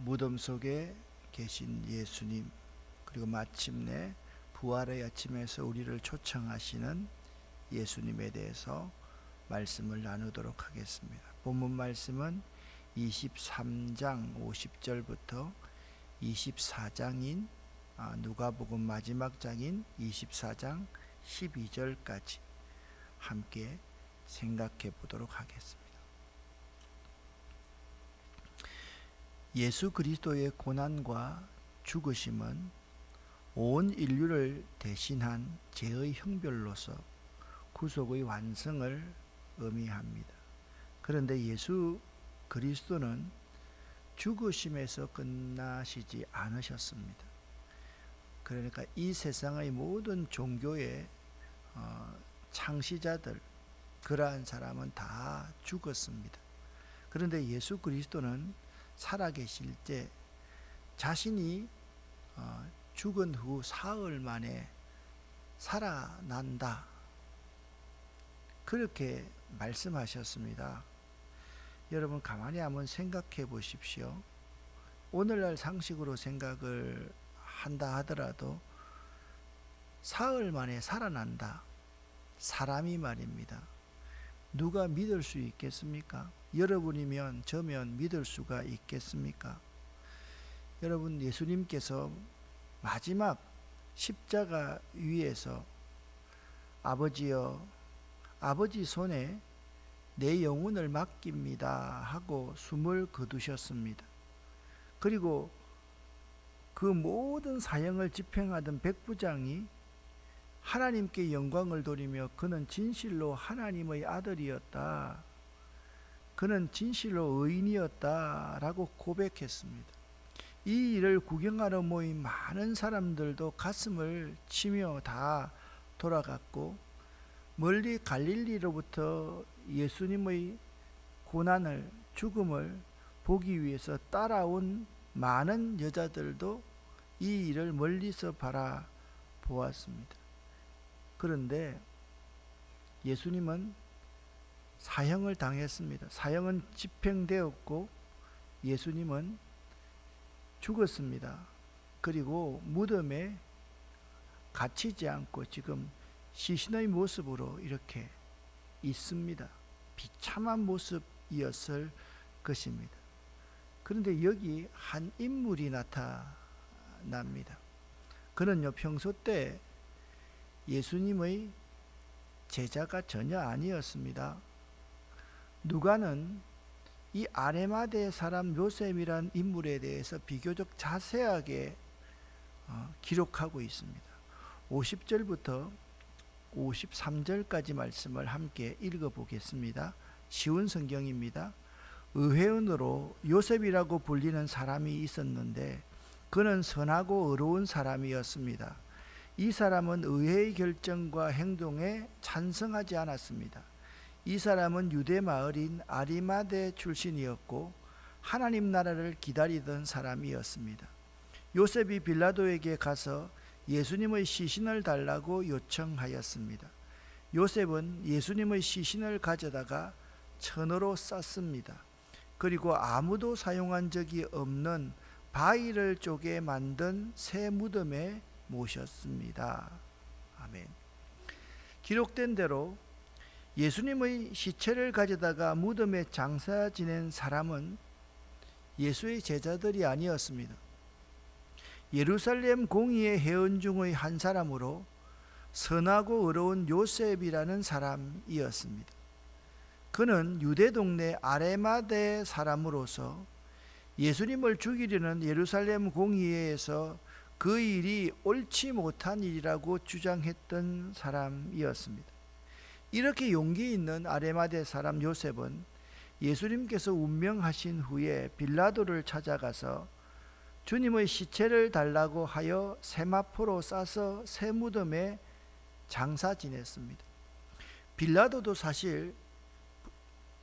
무덤 속에 계신 예수님, 그리고 마침내 부활의 아침에서 우리를 초청하시는 예수님에 대해서 말씀을 나누도록 하겠습니다. 본문 말씀은 23장 50절부터 24장인 누가복음 마지막 장인 24장 12절까지 함께 생각해 보도록 하겠습니다. 예수 그리스도의 고난과 죽으심은 온 인류를 대신한 죄의 형벌로서 구속의 완성을 의미합니다. 그런데 예수 그리스도는 죽으심에서 끝나시지 않으셨습니다. 그러니까 이 세상의 모든 종교의 창시자들, 그러한 사람은 다 죽었습니다. 그런데 예수 그리스도는 살아계실 때 자신이 죽은 후 사흘 만에 살아난다, 그렇게 말씀하셨습니다. 여러분 가만히 한번 생각해 보십시오. 오늘날 상식으로 생각을 한다 하더라도 사흘 만에 살아난다, 사람이 말입니다. 누가 믿을 수 있겠습니까? 여러분이면 저면 믿을 수가 있겠습니까? 여러분, 예수님께서 마지막 십자가 위에서 아버지여, 아버지 손에 내 영혼을 맡깁니다 하고 숨을 거두셨습니다. 그리고 그 모든 사형을 집행하던 백부장이 하나님께 영광을 돌리며 그는 진실로 하나님의 아들이었다, 그는 진실로 의인이었다 라고 고백했습니다. 이 일을 구경하러 모인 많은 사람들도 가슴을 치며 다 돌아갔고, 멀리 갈릴리로부터 예수님의 고난을, 죽음을 보기 위해서 따라온 많은 여자들도 이 일을 멀리서 바라보았습니다. 그런데 예수님은 사형을 당했습니다. 사형은 집행되었고 예수님은 죽었습니다. 그리고 무덤에 갇히지 않고 지금 시신의 모습으로 이렇게 있습니다. 비참한 모습이었을 것입니다. 그런데 여기 한 인물이 나타납니다. 그는요, 평소 때 예수님의 제자가 전혀 아니었습니다. 누가는 이 아레마대 사람 요셉이란 인물에 대해서 비교적 자세하게 기록하고 있습니다. 50절부터 53절까지 말씀을 함께 읽어보겠습니다. 쉬운 성경입니다. 의회원으로 요셉이라고 불리는 사람이 있었는데 그는 선하고 의로운 사람이었습니다. 이 사람은 의회의 결정과 행동에 찬성하지 않았습니다. 이 사람은 유대 마을인 아리마대 출신이었고 하나님 나라를 기다리던 사람이었습니다. 요셉이 빌라도에게 가서 예수님의 시신을 달라고 요청하였습니다. 요셉은 예수님의 시신을 가져다가 천으로 쌌습니다. 그리고 아무도 사용한 적이 없는 바위를 쪼개 만든 새 무덤에 모셨습니다. 아멘. 기록된 대로 예수님의 시체를 가져다가 무덤에 장사 지낸 사람은 예수의 제자들이 아니었습니다. 예루살렘 공의회 회원 중의 한 사람으로 선하고 의로운 요셉이라는 사람이었습니다. 그는 유대 동네 아레마대 사람으로서 예수님을 죽이려는 예루살렘 공의회에서 그 일이 옳지 못한 일이라고 주장했던 사람이었습니다. 이렇게 용기 있는 아레마대 사람 요셉은 예수님께서 운명하신 후에 빌라도를 찾아가서 주님의 시체를 달라고 하여 세마포로 싸서 새 무덤에 장사 지냈습니다. 빌라도도 사실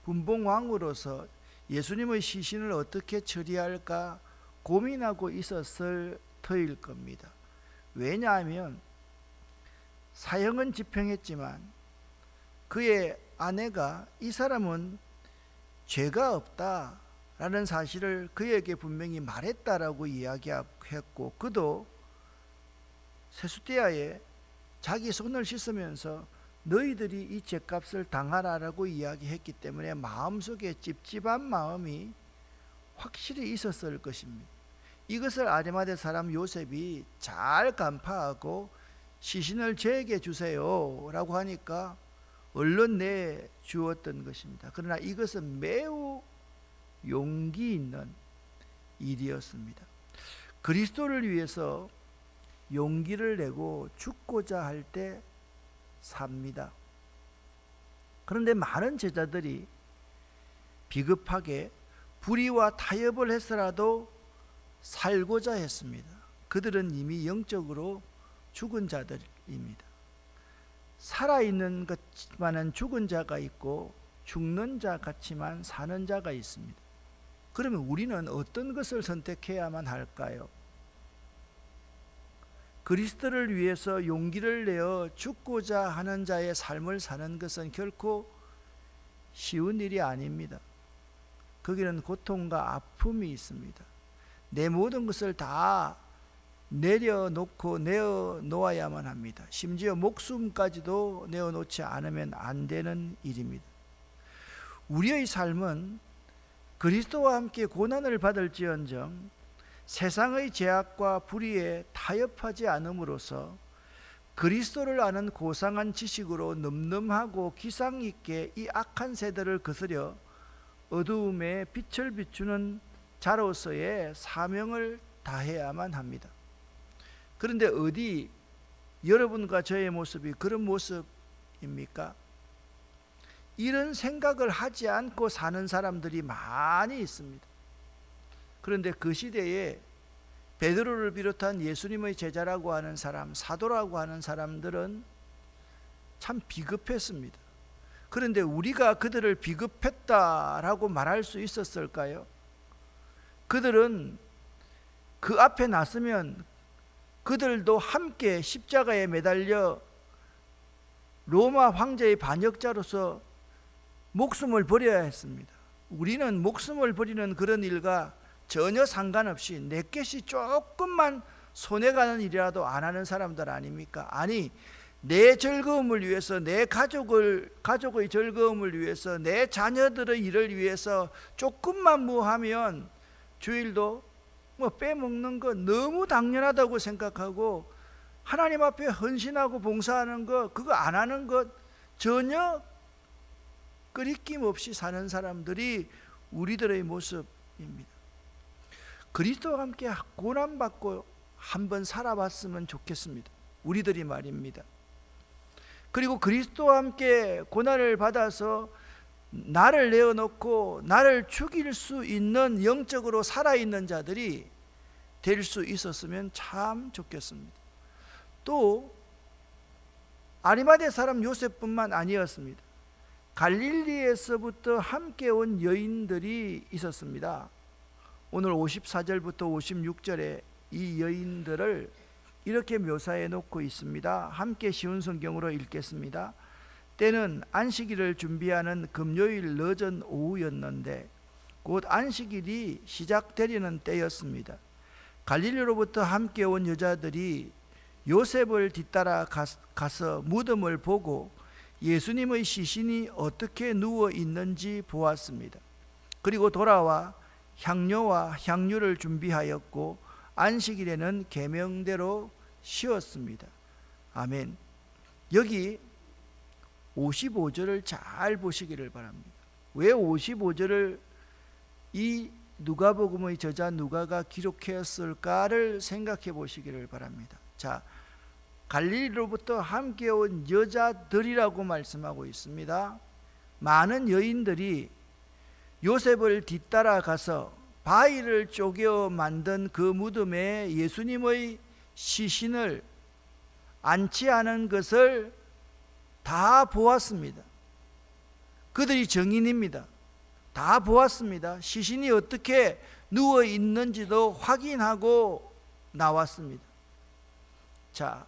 분봉왕으로서 예수님의 시신을 어떻게 처리할까 고민하고 있었을 터일 겁니다. 왜냐하면 사형은 집행했지만 그의 아내가 이 사람은 죄가 없다, 라는 사실을 그에게 분명히 말했다라고 이야기했고, 그도 세숫대야에 자기 손을 씻으면서 너희들이 이 죗값을 당하라라고 이야기했기 때문에 마음속에 찝찝한 마음이 확실히 있었을 것입니다. 이것을 아리마대 사람 요셉이 잘 간파하고 시신을 저에게 주세요 라고 하니까 얼른 내주었던 것입니다. 그러나 이것은 매우 용기 있는 일이었습니다. 그리스도를 위해서 용기를 내고 죽고자 할 때 삽니다. 그런데 많은 제자들이 비겁하게 불의와 타협을 해서라도 살고자 했습니다. 그들은 이미 영적으로 죽은 자들입니다. 살아있는 것만은 죽은 자가 있고 죽는 자 같지만 사는 자가 있습니다. 그러면 우리는 어떤 것을 선택해야만 할까요? 그리스도를 위해서 용기를 내어 죽고자 하는 자의 삶을 사는 것은 결코 쉬운 일이 아닙니다. 거기는 고통과 아픔이 있습니다. 내 모든 것을 다 내려놓고 내어놓아야만 합니다. 심지어 목숨까지도 내어놓지 않으면 안 되는 일입니다. 우리의 삶은 그리스도와 함께 고난을 받을지언정 세상의 죄악과 불의에 타협하지 않음으로써 그리스도를 아는 고상한 지식으로 늠름하고 기상 있게 이 악한 세대를 거스려 어두움에 빛을 비추는 자로서의 사명을 다해야만 합니다. 그런데 어디 여러분과 저의 모습이 그런 모습입니까? 이런 생각을 하지 않고 사는 사람들이 많이 있습니다. 그런데 그 시대에 베드로를 비롯한 예수님의 제자라고 하는 사람, 사도라고 하는 사람들은 참 비겁했습니다. 그런데 우리가 그들을 비겁했다라고 말할 수 있었을까요? 그들은 그 앞에 나서면 그들도 함께 십자가에 매달려 로마 황제의 반역자로서 목숨을 버려야 했습니다. 우리는 목숨을 버리는 그런 일과 전혀 상관없이 내 것이 조금만 손해가는 일이라도 안 하는 사람들 아닙니까? 아니, 내 즐거움을 위해서, 내 가족의 즐거움을 위해서, 내 자녀들의 일을 위해서 조금만 뭐 하면 주일도 뭐 빼먹는 거 너무 당연하다고 생각하고 하나님 앞에 헌신하고 봉사하는 거, 그거 안 하는 것 전혀 끄리낌 없이 사는 사람들이 우리들의 모습입니다. 그리스도와 함께 고난받고 한번 살아봤으면 좋겠습니다. 우리들이 말입니다. 그리고 그리스도와 함께 고난을 받아서 나를 내어놓고 나를 죽일 수 있는 영적으로 살아있는 자들이 될 수 있었으면 참 좋겠습니다. 또 아리마대 사람 요셉뿐만 아니었습니다. 갈릴리에서부터 함께 온 여인들이 있었습니다. 오늘 54절부터 56절에 이 여인들을 이렇게 묘사해 놓고 있습니다. 함께 쉬운 성경으로 읽겠습니다. 때는 안식일을 준비하는 금요일 늦은 오후였는데 곧 안식일이 시작되려는 때였습니다. 갈릴리로부터 함께 온 여자들이 요셉을 뒤따라 가서 무덤을 보고 예수님의 시신이 어떻게 누워 있는지 보았습니다. 그리고 돌아와 향료와 향유를 준비하였고 안식일에는 계명대로 쉬었습니다. 아멘. 여기 55절을 잘 보시기를 바랍니다. 왜 55절을 이 누가복음의 저자 누가가 기록했을까를 생각해 보시기를 바랍니다. 자, 갈릴리로부터 함께 온 여자들이라고 말씀하고 있습니다. 많은 여인들이 요셉을 뒤따라 가서 바위를 쪼개 만든 그 무덤에 예수님의 시신을 안치하는 것을 다 보았습니다. 그들이 증인입니다. 다 보았습니다. 시신이 어떻게 누워 있는지도 확인하고 나왔습니다. 자,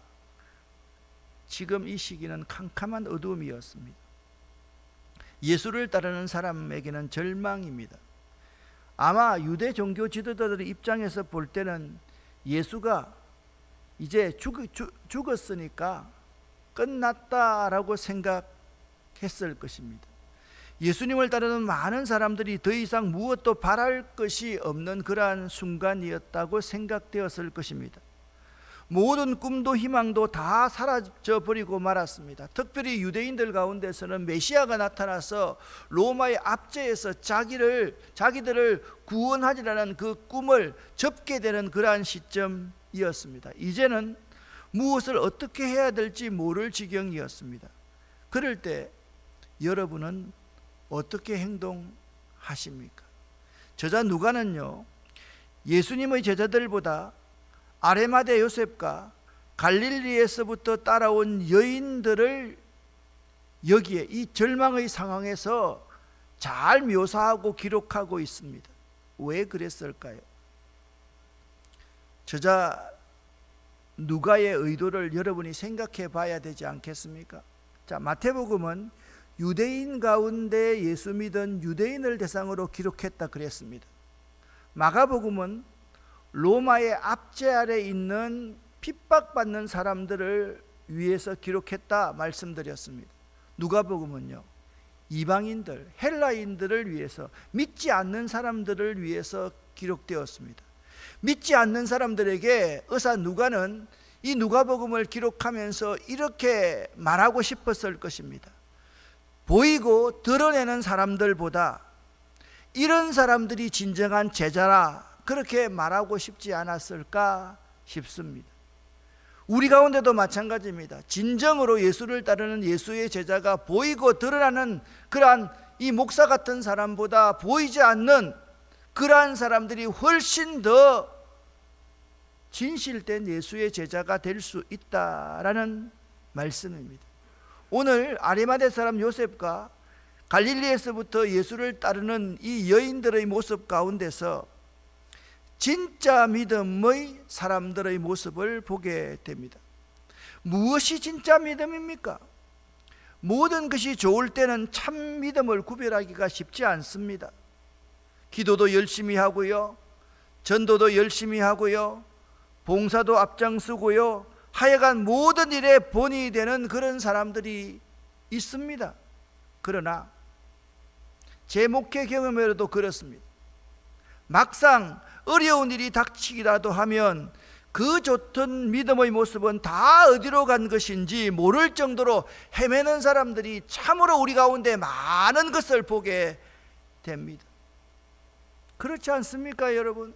지금 이 시기는 캄캄한 어두움이었습니다. 예수를 따르는 사람에게는 절망입니다. 아마 유대 종교 지도자들의 입장에서 볼 때는 예수가 이제 죽었으니까 끝났다라고 생각했을 것입니다. 예수님을 따르는 많은 사람들이 더 이상 무엇도 바랄 것이 없는 그러한 순간이었다고 생각되었을 것입니다. 모든 꿈도 희망도 다 사라져 버리고 말았습니다. 특별히 유대인들 가운데서는 메시아가 나타나서 로마의 압제에서 자기들을 구원하리라는 그 꿈을 접게 되는 그러한 시점이었습니다. 이제는 무엇을 어떻게 해야 될지 모를 지경이었습니다. 그럴 때 여러분은 어떻게 행동하십니까? 저자 누가는요, 예수님의 제자들보다 아레마대 요셉과 갈릴리에서부터 따라온 여인들을 여기에 이 절망의 상황에서 잘 묘사하고 기록하고 있습니다. 왜 그랬을까요? 저자 누가의 의도를 여러분이 생각해 봐야 되지 않겠습니까? 자, 마태복음은 유대인 가운데 예수 믿은 유대인을 대상으로 기록했다 그랬습니다. 마가복음은 로마의 압제 아래 있는 핍박받는 사람들을 위해서 기록했다 말씀드렸습니다. 누가복음은요, 이방인들, 헬라인들을 위해서, 믿지 않는 사람들을 위해서 기록되었습니다. 믿지 않는 사람들에게 의사 누가는 이 누가복음을 기록하면서 이렇게 말하고 싶었을 것입니다. 보이고 드러내는 사람들보다 이런 사람들이 진정한 제자라, 그렇게 말하고 싶지 않았을까 싶습니다. 우리 가운데도 마찬가지입니다. 진정으로 예수를 따르는 예수의 제자가 보이고 드러나는 그러한 이 목사 같은 사람보다 보이지 않는 그러한 사람들이 훨씬 더 진실된 예수의 제자가 될 수 있다라는 말씀입니다. 오늘 아리마대 사람 요셉과 갈릴리에서부터 예수를 따르는 이 여인들의 모습 가운데서 진짜 믿음의 사람들의 모습을 보게 됩니다. 무엇이 진짜 믿음입니까? 모든 것이 좋을 때는 참 믿음을 구별하기가 쉽지 않습니다. 기도도 열심히 하고요, 전도도 열심히 하고요, 봉사도 앞장서고요, 하여간 모든 일에 본이 되는 그런 사람들이 있습니다. 그러나 제 목회 경험에도 그렇습니다. 막상 어려운 일이 닥치기라도 하면 그 좋던 믿음의 모습은 다 어디로 간 것인지 모를 정도로 헤매는 사람들이 참으로 우리 가운데 많은 것을 보게 됩니다. 그렇지 않습니까, 여러분?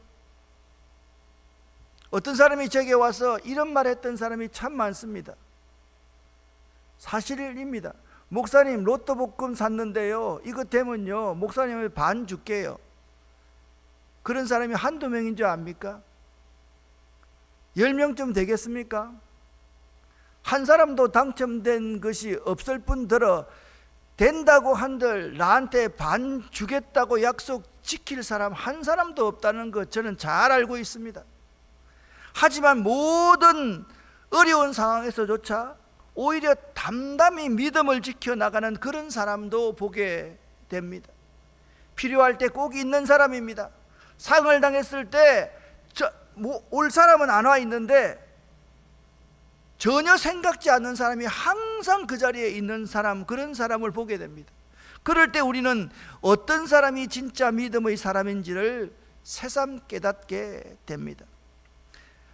어떤 사람이 제게 와서 이런 말 했던 사람이 참 많습니다. 사실입니다. 목사님, 로또 복권 샀는데요, 이거 되면요 목사님을 반 줄게요. 그런 사람이 한두 명인 줄 압니까? 10명쯤 되겠습니까? 한 사람도 당첨된 것이 없을 뿐더러 된다고 한들 나한테 반 주겠다고 약속 지킬 사람 한 사람도 없다는 것 저는 잘 알고 있습니다. 하지만 모든 어려운 상황에서조차 오히려 담담히 믿음을 지켜나가는 그런 사람도 보게 됩니다. 필요할 때 꼭 있는 사람입니다. 상을 당했을 때 올 사람은 안 와 있는데 전혀 생각지 않는 사람이 항상 그 자리에 있는 사람, 그런 사람을 보게 됩니다. 그럴 때 우리는 어떤 사람이 진짜 믿음의 사람인지를 새삼 깨닫게 됩니다.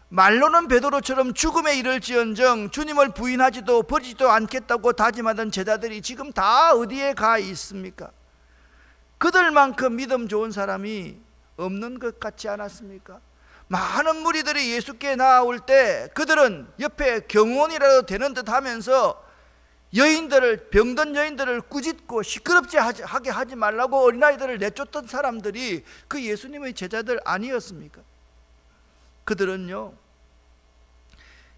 말로는 베드로처럼 죽음에 이를지언정 주님을 부인하지도 버리지도 않겠다고 다짐하던 제자들이 지금 다 어디에 가 있습니까? 그들만큼 믿음 좋은 사람이 없는 것 같지 않았습니까? 많은 무리들이 예수께 나아올 때 그들은 옆에 경호원이라도 되는 듯 하면서 병든 여인들을 꾸짖고 시끄럽지 하게 하지 말라고 어린아이들을 내쫓던 사람들이 그 예수님의 제자들 아니었습니까? 그들은요,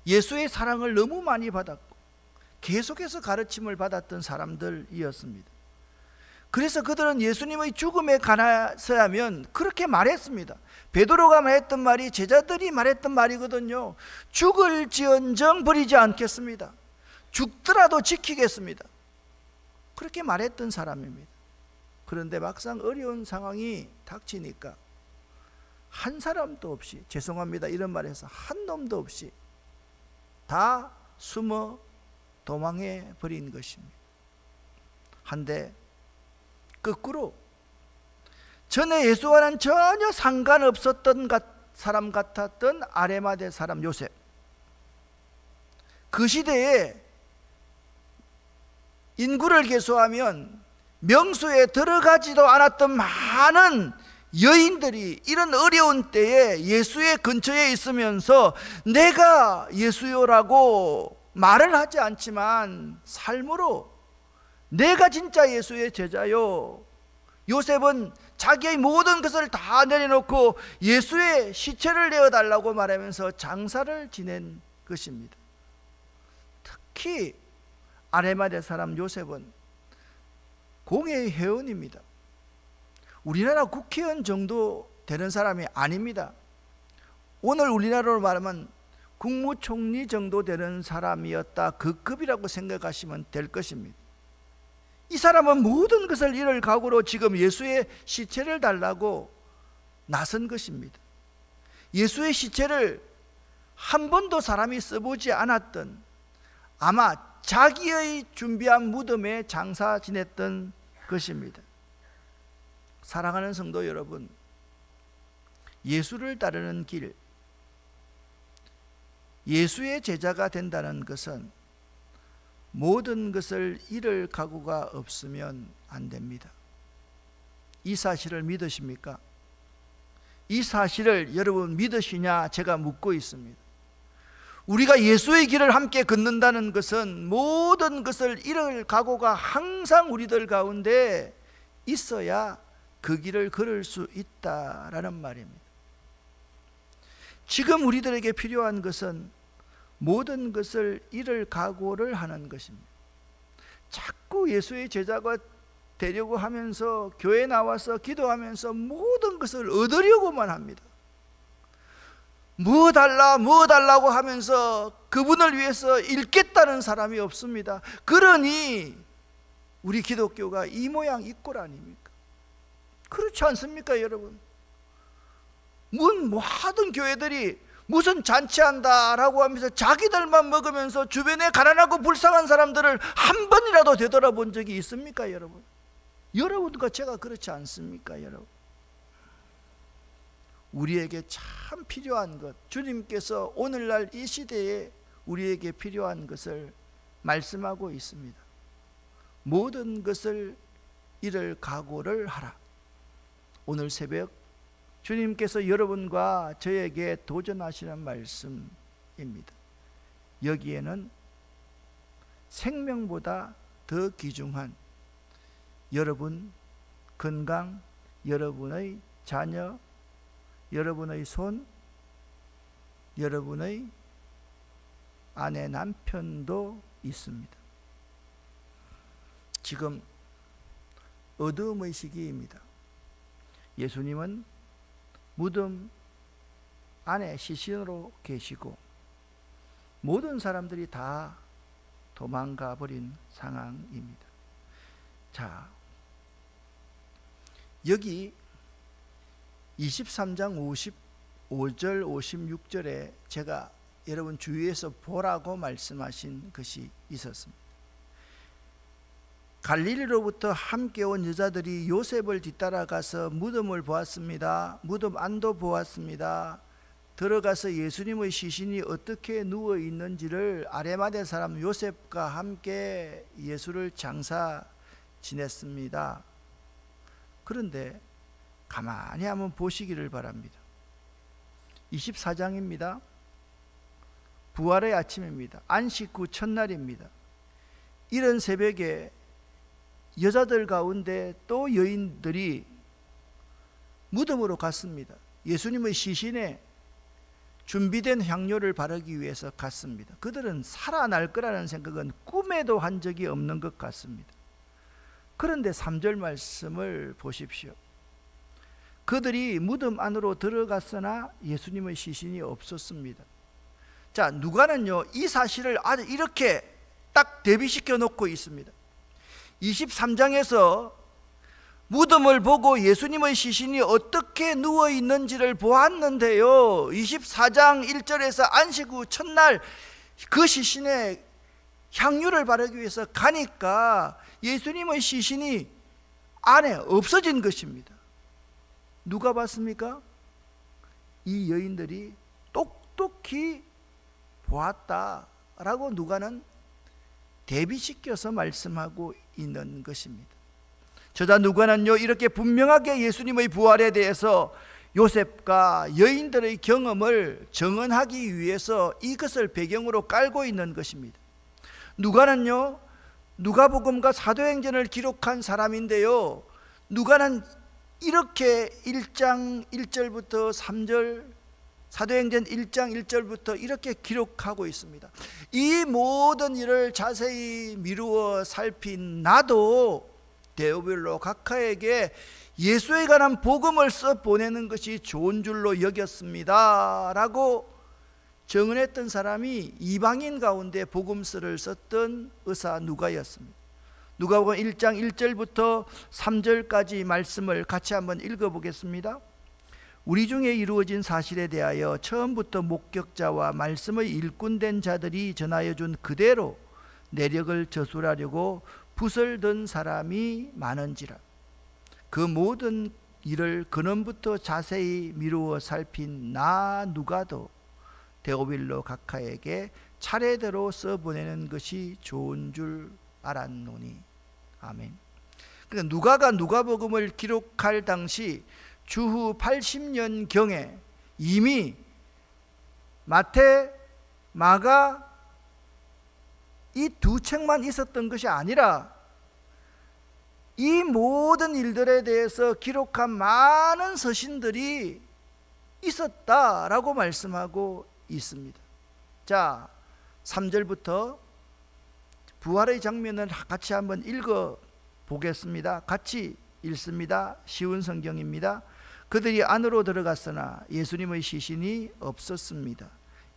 예수의 사랑을 너무 많이 받았고 계속해서 가르침을 받았던 사람들이었습니다. 그래서 그들은 예수님의 죽음에 관하여야면 그렇게 말했습니다. 베드로가 말했던 말이 제자들이 말했던 말이거든요. 죽을지언정 버리지 그런데 막상 어려운 상황이 닥치니까 한 사람도 없이, 죄송합니다 이런 말해서 한 놈도 없이 다 숨어 도망해 버린 것입니다. 한데 거꾸로 전에 예수와는 전혀 상관없었던 사람 같았던 아레마대 사람 요셉, 그 시대에 인구를 계수하면 명수에 들어가지도 않았던 많은 여인들이 이런 어려운 때에 예수의 근처에 있으면서 내가 예수요라고 말을 하지 않지만 삶으로 내가 진짜 예수의 제자요, 요셉은 자기의 모든 것을 다 내려놓고 예수의 시체를 내어달라고 말하면서 장사를 지낸 것입니다. 특히 아레마대 사람 요셉은 공회의 회원입니다. 우리나라 국회의원 정도 되는 사람이 아닙니다. 오늘 우리나라로 말하면 국무총리 정도 되는 사람이었다, 그 급이라고 생각하시면 될 것입니다. 이 사람은 모든 것을 잃을 각오로 지금 예수의 시체를 달라고 나선 것입니다. 예수의 시체를 한 번도 사람이 써보지 않았던, 아마 자기의 준비한 무덤에 장사 지냈던 것입니다. 사랑하는 성도 여러분, 예수를 따르는 길, 예수의 제자가 된다는 것은 모든 것을 잃을 각오가 없으면 안 됩니다. 이 사실을 믿으십니까? 이 사실을 여러분 믿으시냐 제가 묻고 있습니다. 우리가 예수의 길을 함께 걷는다는 것은 모든 것을 잃을 각오가 항상 우리들 가운데 있어야 그 길을 걸을 수 있다라는 말입니다. 지금 우리들에게 필요한 것은 모든 것을 잃을 각오를 하는 것입니다. 자꾸 예수의 제자가 되려고 하면서 교회 나와서 기도하면서 모든 것을 얻으려고만 합니다. 뭐 달라고 하면서 그분을 위해서 잃겠다는 사람이 없습니다. 그러니 우리 기독교가 이 모양 이 꼴 아닙니까? 그렇지 않습니까 여러분? 모든 교회들이 무슨 잔치한다라고 하면서 자기들만 먹으면서 주변에 가난하고 불쌍한 사람들을 한 번이라도 되돌아본 적이 있습니까 여러분? 여러분과 제가 그렇지 않습니까 여러분? 우리에게 참 필요한 것, 주님께서 오늘날 이 시대에 우리에게 필요한 것을 말씀하고 있습니다. 모든 것을 잃을 각오를 하라. 오늘 새벽 주님께서 여러분과 저에게 도전하시는 말씀입니다. 여기에는 생명보다 더 귀중한 여러분 건강, 여러분의 자녀, 여러분의 손, 여러분의 아내, 남편도 있습니다. 지금 어두움의 시기입니다. 예수님은 무덤 안에 시신으로 계시고 모든 사람들이 다 도망가 버린 상황입니다. 자, 여기 23장 55절 56절에 제가 여러분 주위에서 보라고 말씀하신 것이 있었습니다. 갈릴리로부터 함께 온 여자들이 요셉을 뒤따라가서 무덤을 보았습니다. 무덤 안도 보았습니다. 들어가서 예수님의 시신이 어떻게 누워 있는지를 아레마대 사람 요셉과 함께 예수를 장사 지냈습니다. 그런데 가만히 한번 보시기를 바랍니다. 24장입니다. 부활의 아침입니다. 안식 후 첫날입니다. 이른 새벽에 여자들 가운데 또 여인들이 무덤으로 갔습니다. 예수님의 시신에 준비된 향료를 바르기 위해서 갔습니다. 그들은 살아날 거라는 생각은 꿈에도 한 적이 없는 것 같습니다. 그런데 3절 말씀을 보십시오. 그들이 무덤 안으로 들어갔으나 예수님의 시신이 없었습니다. 자, 누가는요 이 사실을 아주 이렇게 딱 대비시켜 놓고 있습니다. 23장에서 무덤을 보고 예수님의 시신이 어떻게 누워 있는지를 보았는데요, 24장 1절에서 안식 후 첫날 그 시신에 향유를 바르기 위해서 가니까 예수님의 시신이 안에 없어진 것입니다. 누가 봤습니까? 이 여인들이 똑똑히 보았다라고 누가는 대비시켜서 말씀하고 있는 것입니다. 저자 누가는요, 이렇게 분명하게 예수님의 부활에 대해서 요셉과 여인들의 경험을 정언하기 위해서 이것을 배경으로 깔고 있는 것입니다. 누가는요, 누가복음과 사도행전을 기록한 사람인데요, 누가는 이렇게 1장 1절부터 3절, 사도행전 1장 1절부터 이렇게 기록하고 있습니다. 이 모든 일을 자세히 미루어 살핀 나도 데오빌로 각하에게 예수에 관한 복음을 써 보내는 것이 좋은 줄로 여겼습니다 라고 정언했던 사람이 이방인 가운데 복음서를 썼던 의사 누가였습니다. 누가복음 1장 1절부터 3절까지 말씀을 같이 한번 읽어보겠습니다. 우리 중에 이루어진 사실에 대하여 처음부터 목격자와 말씀의 일꾼된 자들이 전하여준 그대로 내력을 저술하려고 붓을 든 사람이 많은지라. 그 모든 일을 근원부터 자세히 미루어 살핀 나 누가도 데오빌로 각하에게 차례대로 써보내는 것이 좋은 줄 알았노니. 아멘. 그러니까 누가가 누가복음을 기록할 당시 주후 80년경에 이미 마태, 마가 이 두 책만 있었던 것이 아니라 이 모든 일들에 대해서 기록한 많은 서신들이 있었다라고 말씀하고 있습니다. 자, 3절부터 부활의 장면을 같이 한번 읽어 보겠습니다. 같이 읽습니다. 쉬운 성경입니다. 그들이 안으로 들어갔으나 예수님의 시신이 없었습니다.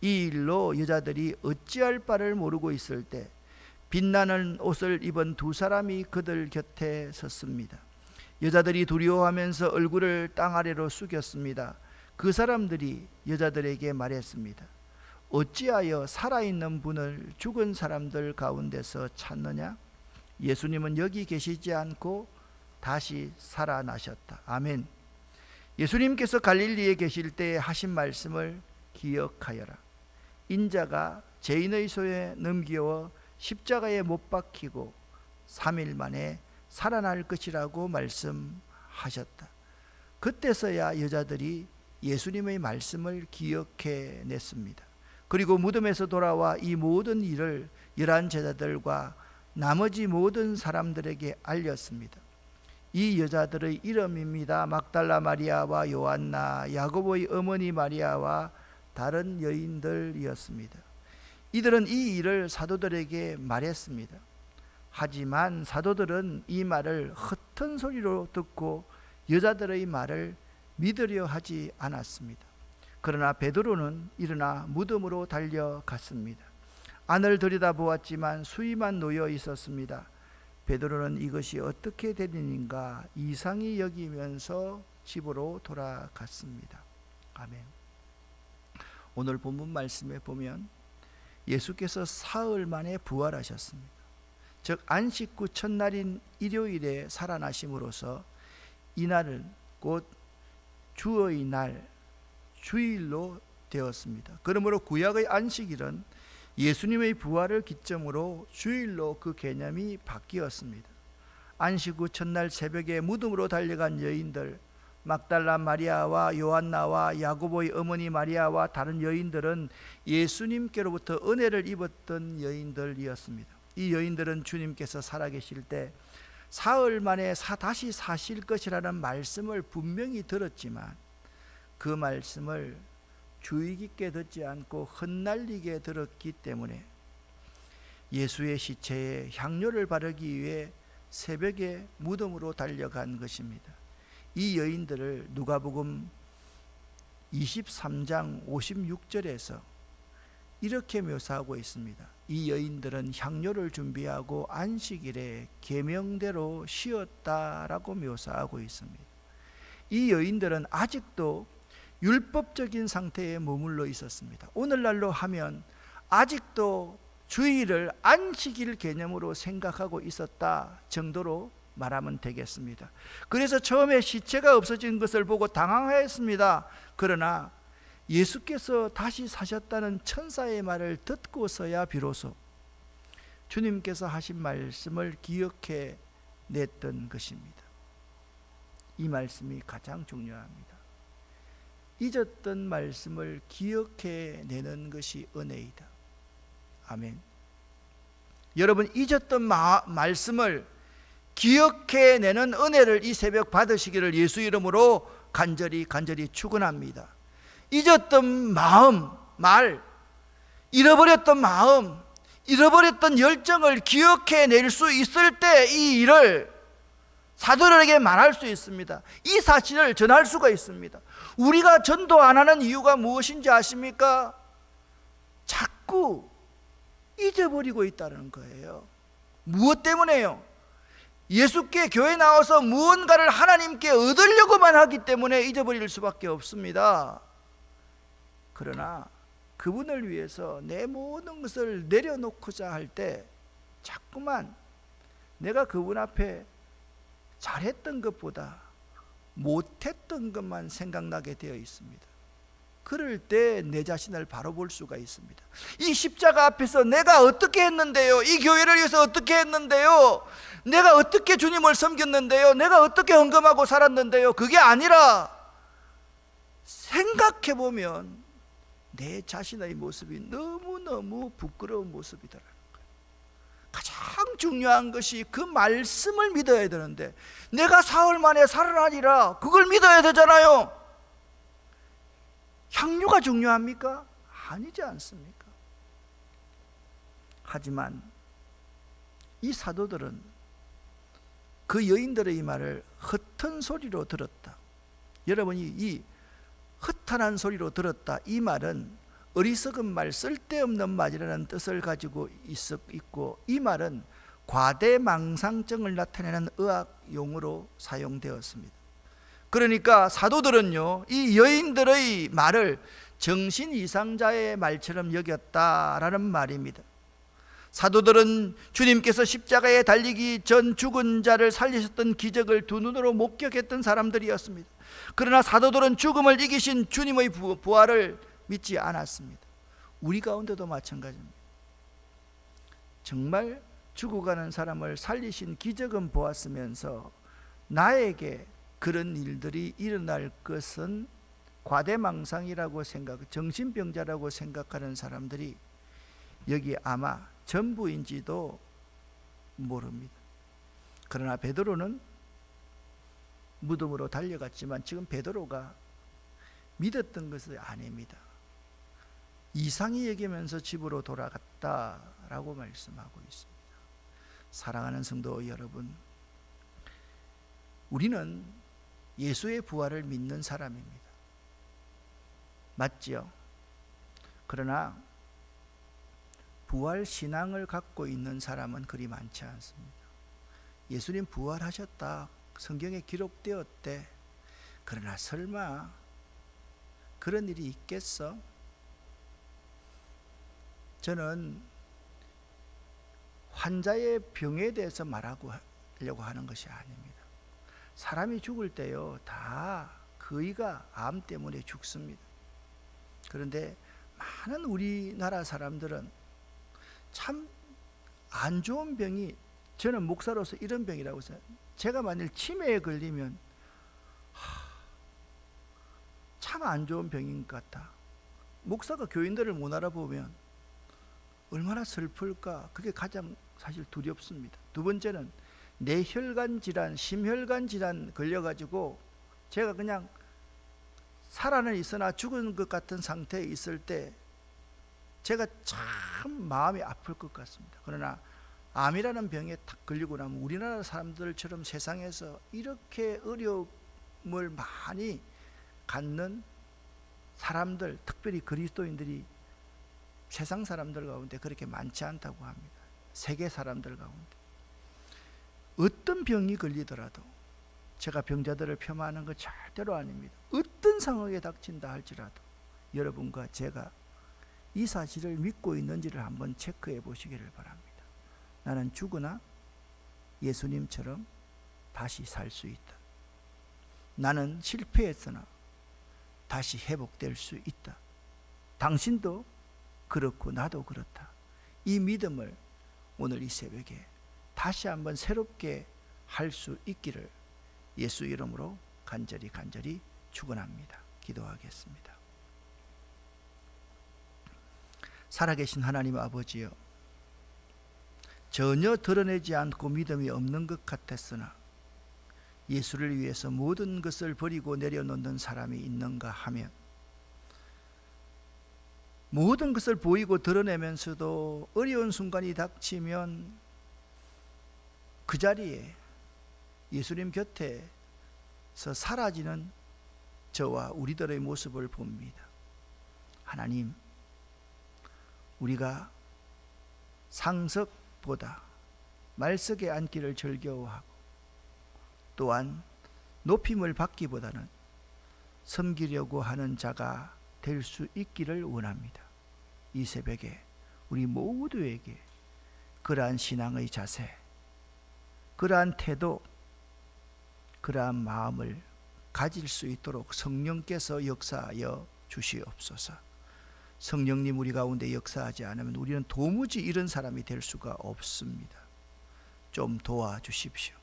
이 일로 여자들이 어찌할 바를 모르고 있을 때 빛나는 옷을 입은 두 사람이 그들 곁에 섰습니다. 여자들이 두려워하면서 얼굴을 땅 아래로 숙였습니다. 그 사람들이 여자들에게 말했습니다. 어찌하여 살아있는 분을 죽은 사람들 가운데서 찾느냐? 예수님은 여기 계시지 않고 다시 살아나셨다. 아멘. 예수님께서 갈릴리에 계실 때 하신 말씀을 기억하여라. 인자가 죄인의 손에 넘겨워 십자가에 못 박히고 3일 만에 살아날 것이라고 말씀하셨다. 그때서야 여자들이 예수님의 말씀을 기억해냈습니다. 그리고 무덤에서 돌아와 이 모든 일을 11 제자들과 나머지 모든 사람들에게 알렸습니다. 이 여자들의 이름입니다. 막달라 마리아와 요한나, 야고보의 어머니 마리아와 다른 여인들이었습니다. 이들은 이 일을 사도들에게 말했습니다. 하지만 사도들은 이 말을 헛된 소리로 듣고 여자들의 말을 믿으려 하지 않았습니다. 그러나 베드로는 일어나 무덤으로 달려갔습니다. 안을 들여다보았지만 수의만 놓여 있었습니다. 베드로는 이것이 어떻게 된 일인가 이상히 여기면서 집으로 돌아갔습니다. 아멘. 오늘 본문 말씀에 보면 예수께서 사흘 만에 부활하셨습니다. 즉 안식 후 첫날인 일요일에 살아나심으로써 이날은 곧 주의 날, 주일로 되었습니다. 그러므로 구약의 안식일은 예수님의 부활을 기점으로 주일로 그 개념이 바뀌었습니다. 안식 후 첫날 새벽에 무덤으로 달려간 여인들, 막달라 마리아와 요한나와 야고보의 어머니 마리아와 다른 여인들은 예수님께로부터 은혜를 입었던 여인들이었습니다. 이 여인들은 주님께서 살아계실 때 사흘 만에 다시 사실 것이라는 말씀을 분명히 들었지만 그 말씀을 주의 깊게 듣지 않고 흩날리게 들었기 때문에 예수의 시체에 향료를 바르기 위해 새벽에 무덤으로 달려간 것입니다. 이 여인들을 누가복음 23장 56절에서 이렇게 묘사하고 있습니다. 이 여인들은 향료를 준비하고 안식일에 계명대로 쉬었다라고 묘사하고 있습니다. 이 여인들은 아직도 율법적인 상태에 머물러 있었습니다. 오늘날로 하면 아직도 주일을 안식일 개념으로 생각하고 있었다 정도로 말하면 되겠습니다. 그래서 처음에 시체가 없어진 것을 보고 당황하였습니다. 그러나 예수께서 다시 사셨다는 천사의 말을 듣고서야 비로소 주님께서 하신 말씀을 기억해 냈던 것입니다. 이 말씀이 가장 중요합니다. 잊었던 말씀을 기억해 내는 것이 은혜이다. 아멘. 여러분, 잊었던 말씀을 기억해 내는 은혜를 이 새벽 받으시기를 예수 이름으로 간절히 축원합니다. 잊었던 마음, 잃어버렸던 마음, 잃어버렸던 열정을 기억해 낼 수 있을 때 이 일을 사도들에게 말할 수 있습니다. 이 사실을 전할 수가 있습니다. 우리가 전도 안 하는 이유가 무엇인지 아십니까? 자꾸 잊어버리고 있다는 거예요. 무엇 때문에요? 예수께 교회 나와서 무언가를 하나님께 얻으려고만 하기 때문에 잊어버릴 수밖에 없습니다. 그러나 그분을 위해서 내 모든 것을 내려놓고자 할 때 자꾸만 내가 그분 앞에 잘했던 것보다 못했던 것만 생각나게 되어 있습니다. 그럴 때 내 자신을 바로 볼 수가 있습니다. 이 십자가 앞에서 내가 어떻게 했는데요? 이 교회를 위해서 어떻게 했는데요? 내가 어떻게 주님을 섬겼는데요? 내가 어떻게 헌금하고 살았는데요? 그게 아니라 생각해보면 내 자신의 모습이 너무너무 부끄러운 모습이더라는 거예요. 가장 중요한 것이 그 말씀을 믿어야 되는데 내가 사흘 만에 살아나리라, 그걸 믿어야 되잖아요. 향유가 중요합니까? 아니지 않습니까? 하지만 이 사도들은 그 여인들의 이 말을 헛한 소리로 들었다. 여러분이 이 허탄한 소리로 들었다, 이 말은 어리석은 말, 쓸데없는 말이라는 뜻을 가지고 있고, 이 말은 과대망상증을 나타내는 의학 용어로 사용되었습니다. 그러니까 사도들은요, 이 여인들의 말을 정신 이상자의 말처럼 여겼다라는 말입니다. 사도들은 주님께서 십자가에 달리기 전 죽은 자를 살리셨던 기적을 두 눈으로 목격했던 사람들이었습니다. 그러나 사도들은 죽음을 이기신 주님의 부활을 믿지 않았습니다. 우리 가운데도 마찬가지입니다. 정말 죽어가는 사람을 살리신 기적은 보았으면서 나에게 그런 일들이 일어날 것은 과대망상이라고 정신병자라고 생각하는 사람들이 여기 아마 전부인지도 모릅니다. 그러나 베드로는 무덤으로 달려갔지만 지금 베드로가 믿었던 것이 아닙니다. 이상히 여기면서 집으로 돌아갔다라고 말씀하고 있습니다. 사랑하는 성도 여러분, 우리는 예수의 부활을 믿는 사람입니다. 맞지요? 그러나 부활 신앙을 갖고 있는 사람은 그리 많지 않습니다. 예수님 부활하셨다, 성경에 기록되었대. 그러나 설마 그런 일이 있겠어? 저는 환자의 병에 대해서 말하려고 하는 것이 아닙니다. 사람이 죽을 때요, 다 거의가 암 때문에 죽습니다. 그런데 많은 우리나라 사람들은 참 안 좋은 병이, 저는 목사로서 이런 병이라고 생각해요. 제가 만일 치매에 걸리면 참 안 좋은 병인 것 같다. 목사가 교인들을 못 알아보면 얼마나 슬플까. 그게 가장 사실 두렵습니다. 두 번째는 뇌혈관 질환, 심혈관 질환 걸려가지고 제가 그냥 살아는 있으나 죽은 것 같은 상태에 있을 때 제가 참 마음이 아플 것 같습니다. 그러나 암이라는 병에 딱 걸리고 나면 우리나라 사람들처럼 세상에서 이렇게 어려움을 많이 갖는 사람들, 특별히 그리스도인들이 세상 사람들 가운데 그렇게 많지 않다고 합니다. 세계 사람들 가운데 어떤 병이 걸리더라도, 제가 병자들을 폄하하는 거 절대로 아닙니다. 어떤 상황에 닥친다 할지라도 여러분과 제가 이 사실을 믿고 있는지를 한번 체크해 보시기를 바랍니다. 나는 죽으나 예수님처럼 다시 살 수 있다. 나는 실패했으나 다시 회복될 수 있다. 당신도 그렇고 나도 그렇다. 이 믿음을 오늘 이 새벽에 다시 한번 새롭게 할 수 있기를 예수 이름으로 간절히 축원합니다. 기도하겠습니다. 살아계신 하나님 아버지여, 전혀 드러내지 않고 믿음이 없는 것 같았으나 예수를 위해서 모든 것을 버리고 내려놓는 사람이 있는가 하면, 모든 것을 보이고 드러내면서도 어려운 순간이 닥치면 그 자리에 예수님 곁에서 사라지는 저와 우리들의 모습을 봅니다. 하나님, 우리가 상석보다 말석에 앉기를 즐겨워하고 또한 높임을 받기보다는 섬기려고 하는 자가 될 수 있기를 원합니다. 이 새벽에 우리 모두에게 그러한 신앙의 자세, 그러한 태도, 그러한 마음을 가질 수 있도록 성령께서 역사하여 주시옵소서. 성령님 우리 가운데 역사하지 않으면 우리는 도무지 이런 사람이 될 수가 없습니다. 좀 도와주십시오.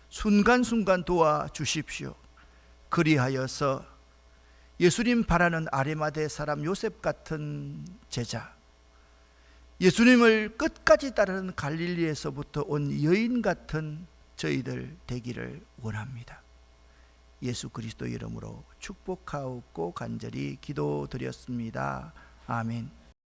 순간순간 도와주십시오. 그리하여서 예수님 바라는 아리마대 사람 요셉 같은 제자, 예수님을 끝까지 따르는 갈릴리에서부터 온 여인 같은 저희들 되기를 원합니다. 예수 그리스도 이름으로 축복하옵고 간절히 기도드렸습니다. 아멘.